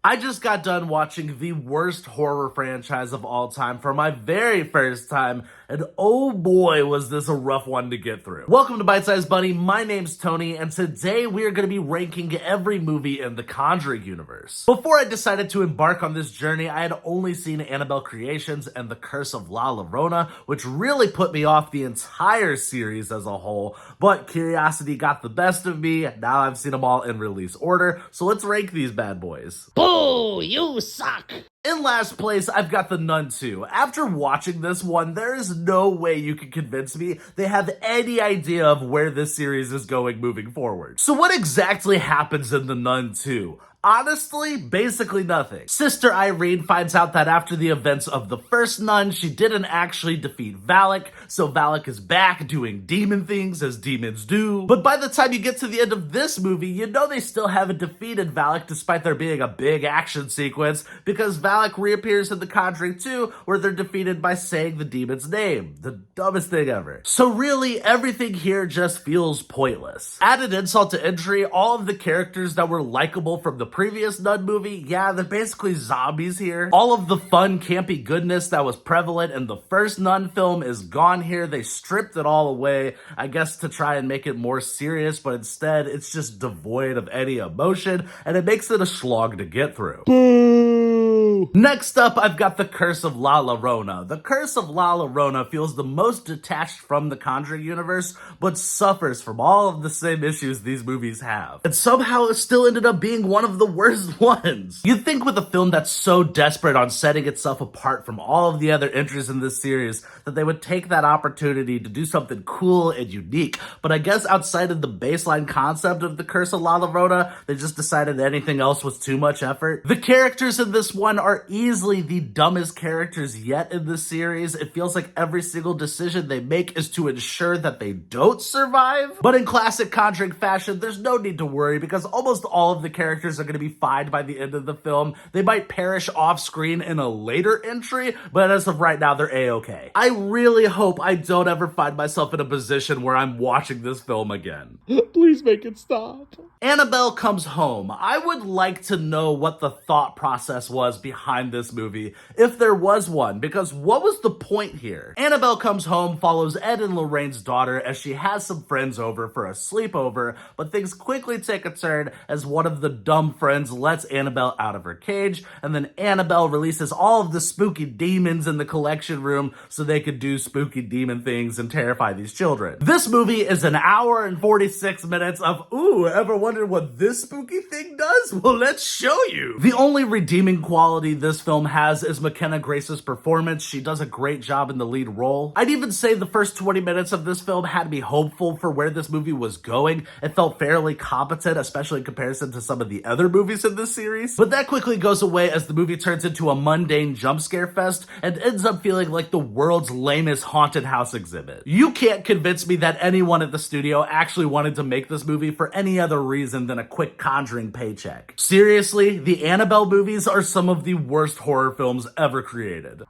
I just got done watching the worst horror franchise of all time for my very first time, and oh boy, was this a rough one to get through. Welcome to Bite Size Bunny, my name's Tony, and today we are going to be ranking every movie in the Conjuring universe. Before I decided to embark on this journey, I had only seen Annabelle Creations and The Curse of La Llorona, which really put me off the entire series as a whole, but curiosity got the best of me. Now I've seen them all in release order, so let's rank these bad boys. Boo! You suck! In last place, I've got The Nun 2. After watching this one, there is no way you can convince me they have any idea of where this series is going moving forward. So what exactly happens in The Nun 2? Honestly, basically nothing. Sister Irene finds out that after the events of the first nun, she didn't actually defeat Valak, so Valak is back doing demon things as demons do. But by the time you get to the end of this movie, you know they still haven't defeated Valak despite there being a big action sequence, because Valak reappears in The Conjuring 2 where they're defeated by saying the demon's name. The dumbest thing ever. So really, everything here just feels pointless. Added insult to injury, all of the characters that were likable from the previous Nun movie, yeah, they're basically zombies here. All of the fun, campy goodness that was prevalent in the first Nun film is gone here. They stripped it all away, I guess to try and make it more serious, but instead it's just devoid of any emotion, and it makes it a slog to get through. Boo! Next up, I've got The Curse of La Llorona. The Curse of La Llorona feels the most detached from the Conjuring universe, but suffers from all of the same issues these movies have. And somehow it still ended up being one of the worst ones. You'd think with a film that's so desperate on setting itself apart from all of the other entries in this series that they would take that opportunity to do something cool and unique, but I guess outside of the baseline concept of The Curse of La Llorona, they just decided anything else was too much effort. The characters in this one are easily the dumbest characters yet in this series. It feels like every single decision they make is to ensure that they don't survive. But in classic Conjuring fashion, there's no need to worry because almost all of the characters are going to be fine by the end of the film. They might perish off screen in a later entry, but as of right now, they're a-okay. I really hope I don't ever find myself in a position where I'm watching this film again. Please make it stop. Annabelle Comes Home. I would like to know what the thought process was behind this movie, if there was one, because what was the point here? Annabelle Comes Home follows Ed and Lorraine's daughter as she has some friends over for a sleepover, but things quickly take a turn as one of the dumb friends lets Annabelle out of her cage, and then Annabelle releases all of the spooky demons in the collection room so they could do spooky demon things and terrify these children. This movie is an hour and 46 minutes of, ooh, ever wondered what this spooky thing does? Well, let's show you. The only redeeming quality this film has is McKenna Grace's performance. She does a great job in the lead role. I'd even say the first 20 minutes of this film had me hopeful for where this movie was going. It felt fairly competent, especially in comparison to some of the other movies in this series. But that quickly goes away as the movie turns into a mundane jump scare fest and ends up feeling like the world's lamest haunted house exhibit. You can't convince me that anyone at the studio actually wanted to make this movie for any other reason than a quick Conjuring paycheck. Seriously, the Annabelle movies are some of the worst horror films ever created.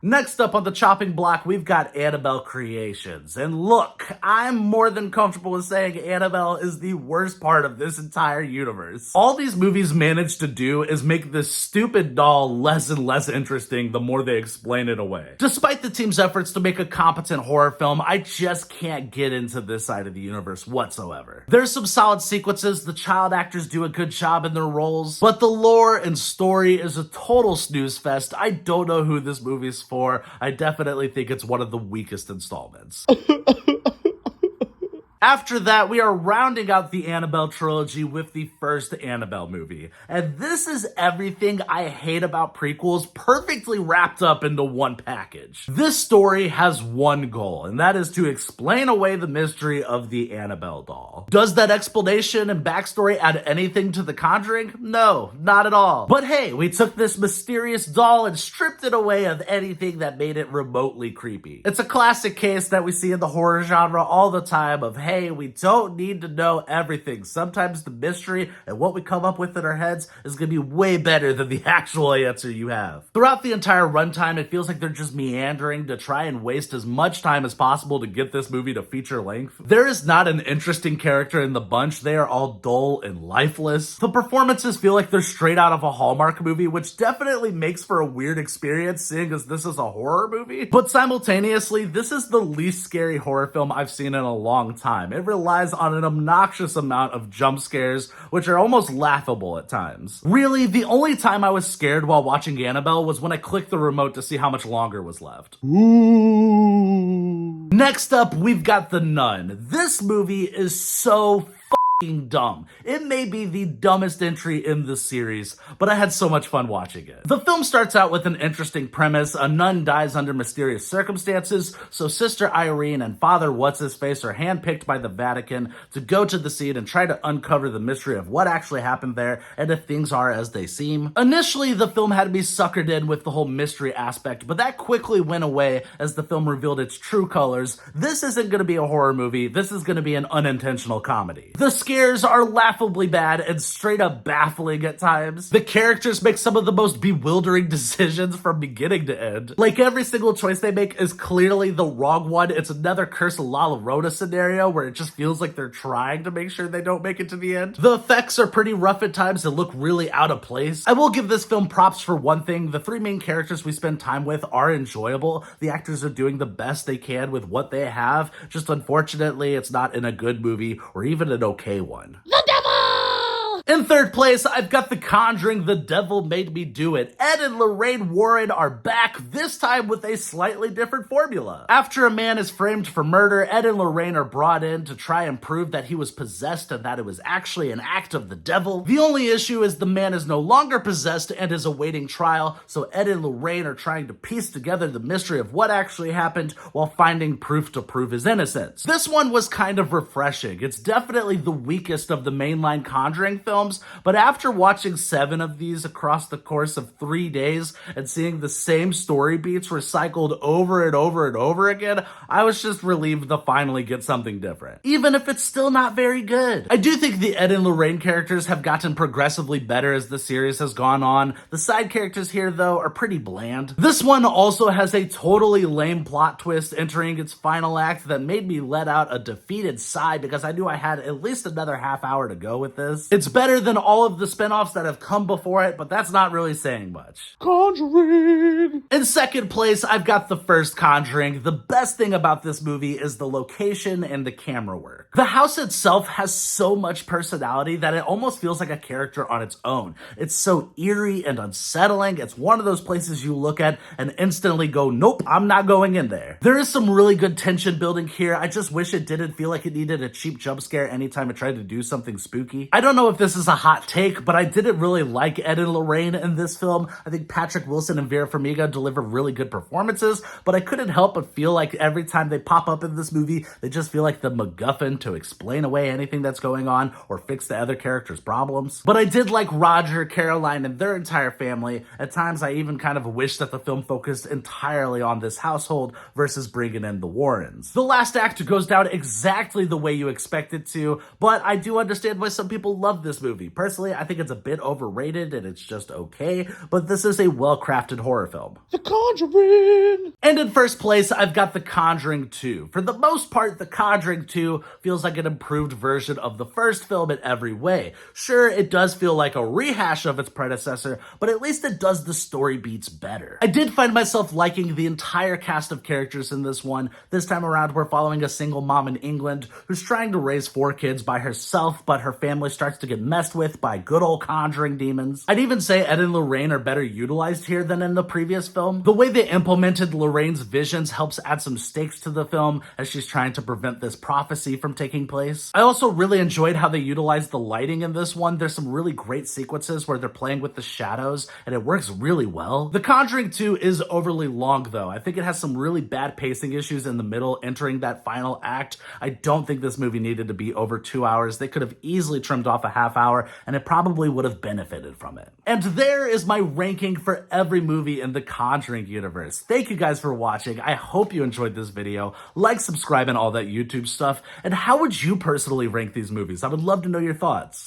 Next up on the chopping block, we've got Annabelle Creations. And look, I'm more than comfortable with saying Annabelle is the worst part of this entire universe. All these movies manage to do is make this stupid doll less and less interesting the more they explain it away. Despite the team's efforts to make a competent horror film, I just can't get into this side of the universe whatsoever. There's some solid sequences, the child actors do a good job in their roles, but the lore and story is a total snooze fest. I don't know who this movie's for. I definitely think it's one of the weakest installments. After that, we are rounding out the Annabelle trilogy with the first Annabelle movie. And this is everything I hate about prequels perfectly wrapped up into one package. This story has one goal, and that is to explain away the mystery of the Annabelle doll. Does that explanation and backstory add anything to The Conjuring? No, not at all. But hey, we took this mysterious doll and stripped it away of anything that made it remotely creepy. It's a classic case that we see in the horror genre all the time of, hey, we don't need to know everything. Sometimes the mystery and what we come up with in our heads is going to be way better than the actual answer you have. Throughout the entire runtime, it feels like they're just meandering to try and waste as much time as possible to get this movie to feature length. There is not an interesting character in the bunch. They are all dull and lifeless. The performances feel like they're straight out of a Hallmark movie, which definitely makes for a weird experience seeing as this is a horror movie. But simultaneously, this is the least scary horror film I've seen in a long time. It relies on an obnoxious amount of jump scares, which are almost laughable at times. Really, the only time I was scared while watching Annabelle was when I clicked the remote to see how much longer was left. Ooh. Next up, we've got The Nun. This movie is so dumb. It may be the dumbest entry in the series, but I had so much fun watching it. The film starts out with an interesting premise. A nun dies under mysterious circumstances, so Sister Irene and Father What's-His-Face are handpicked by the Vatican to go to the scene and try to uncover the mystery of what actually happened there and if things are as they seem. Initially, the film had me suckered in with the whole mystery aspect, but that quickly went away as the film revealed its true colors. This isn't going to be a horror movie. This is going to be an unintentional comedy. The scares are laughably bad and straight up baffling at times. The characters make some of the most bewildering decisions from beginning to end. Like, every single choice they make is clearly the wrong one. It's another Curse of La Llorona scenario where it just feels like they're trying to make sure they don't make it to the end. The effects are pretty rough at times and look really out of place. I will give this film props for one thing. The three main characters we spend time with are enjoyable. The actors are doing the best they can with what they have. Just unfortunately, it's not in a good movie or even an okay one. The devil! In third place, I've got The Conjuring, The Devil Made Me Do It. Ed and Lorraine Warren are back, this time with a slightly different formula. After a man is framed for murder, Ed and Lorraine are brought in to try and prove that he was possessed and that it was actually an act of the devil. The only issue is the man is no longer possessed and is awaiting trial, so Ed and Lorraine are trying to piece together the mystery of what actually happened while finding proof to prove his innocence. This one was kind of refreshing. It's definitely the weakest of the mainline Conjuring films, but after watching 7 of these across the course of 3 days and seeing the same story beats recycled over and over and over again, I was just relieved to finally get something different, even if it's still not very good. I do think the Ed and Lorraine characters have gotten progressively better as the series has gone on. The side characters here, though, are pretty bland. This one also has a totally lame plot twist entering its final act that made me let out a defeated sigh because I knew I had at least another half hour to go with this. It's better than all of the spinoffs that have come before it, but that's not really saying much. Conjuring! In second place, I've got the first Conjuring. The best thing about this movie is the location and the camera work. The house itself has so much personality that it almost feels like a character on its own. It's so eerie and unsettling. It's one of those places you look at and instantly go, nope, I'm not going in there. There is some really good tension building here. I just wish it didn't feel like it needed a cheap jump scare anytime it tried to do something spooky. I don't know if this is a hot take, but I didn't really like Ed and Lorraine in this film. I think Patrick Wilson and Vera Farmiga deliver really good performances, but I couldn't help but feel like every time they pop up in this movie, they just feel like the MacGuffin to explain away anything that's going on or fix the other characters' problems. But I did like Roger, Caroline, and their entire family. At times, I even kind of wish that the film focused entirely on this household versus bringing in the Warrens. The last act goes down exactly the way you expect it to, but I do understand why some people love this movie. Personally, I think it's a bit overrated and it's just okay, but this is a well-crafted horror film. The Conjuring! And in first place, I've got The Conjuring 2. For the most part, The Conjuring 2 feels like an improved version of the first film in every way. Sure, it does feel like a rehash of its predecessor, but at least it does the story beats better. I did find myself liking the entire cast of characters in this one. This time around, we're following a single mom in England who's trying to raise 4 kids by herself, but her family starts to get messed with by good old conjuring demons. I'd even say Ed and Lorraine are better utilized here than in the previous film. The way they implemented Lorraine's visions helps add some stakes to the film as she's trying to prevent this prophecy from taking place. I also really enjoyed how they utilized the lighting in this one. There's some really great sequences where they're playing with the shadows and it works really well. The Conjuring 2 is overly long though. I think it has some really bad pacing issues in the middle entering that final act. I don't think this movie needed to be over 2 hours. They could have easily trimmed off a half half hour, and it probably would have benefited from it. And there is my ranking for every movie in the Conjuring universe. Thank you guys for watching. I hope you enjoyed this video. Like, subscribe, and all that YouTube stuff. And how would you personally rank these movies? I would love to know your thoughts.